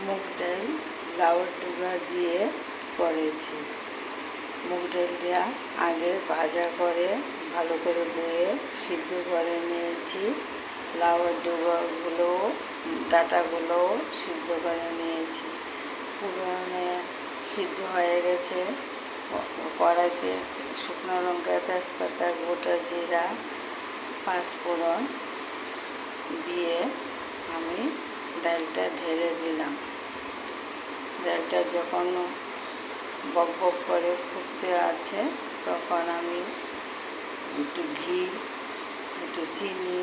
মুগ ডাল লাউয়ের ডুগা দিয়ে করেছি। মুগ ডালটা আগে ভাজা করে ভালো করে ধুয়ে সিদ্ধ করে নিয়েছি। লাউয়ের ডুগাগুলো ডাঁটাগুলোও সিদ্ধ করে নিয়েছি। পুরোনে সিদ্ধ হয়ে গেছে। কড়াইতে শুকনো লঙ্কা, তেজপাতা, গোটা জিরা, পাঁচফোড়ন দিয়ে আমি ডালটা ঢেলে দিলাম। ডালটা যখন বক বক করে ফুটতে আছে তখন আমি একটু ঘি, একটু চিনি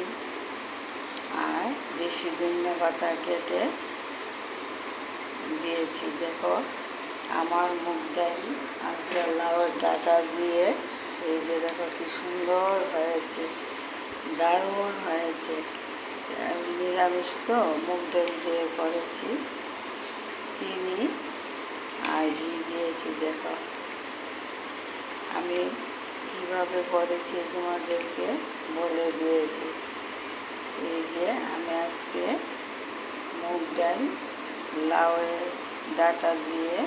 আর দেশি ধনিয়া পাতা কেটে দিয়েছি। দেখো আমার মুগ ডাল আজকে লাউয়ের ডাঁটা দিয়ে এই যে দেখো কি সুন্দর হয়েছে, দারুণ হয়েছে। নিরামিষ তো মুগ ডাল দিয়ে করেছি, চিনি আর ঘি দিয়েছি। দেখো আমি কীভাবে করেছি তোমাদেরকে বলে দিয়েছি। এই যে আমি আজকে মুগ ডাল লাউয়ের ডাঁটা দিয়ে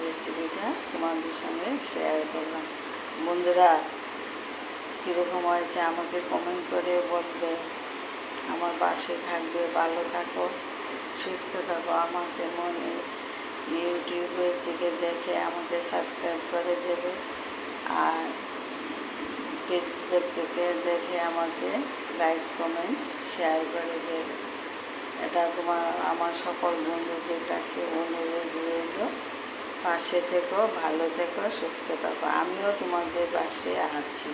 রেসিপিটা তোমাদের সঙ্গে শেয়ার করলাম। বন্ধুরা কীরকম হয়েছে আমাকে কমেন্ট করে বলবে, আমার পাশে থাকবে। ভালো থাকো, সুস্থ থাকো। আমাকে মনে ইউটিউবের থেকে দেখে আমাকে সাবস্ক্রাইব করে দেবে, আর ফেসবুকের থেকে দেখে আমাকে লাইক, কমেন্ট, শেয়ার করে দেবে। এটা আমার সকল বন্ধুদের কাছে অনুরোধ রইল। পাশে থেকো, ভালো থেকো, সুস্থ থাকো। আমিও তোমাদের পাশে আছি।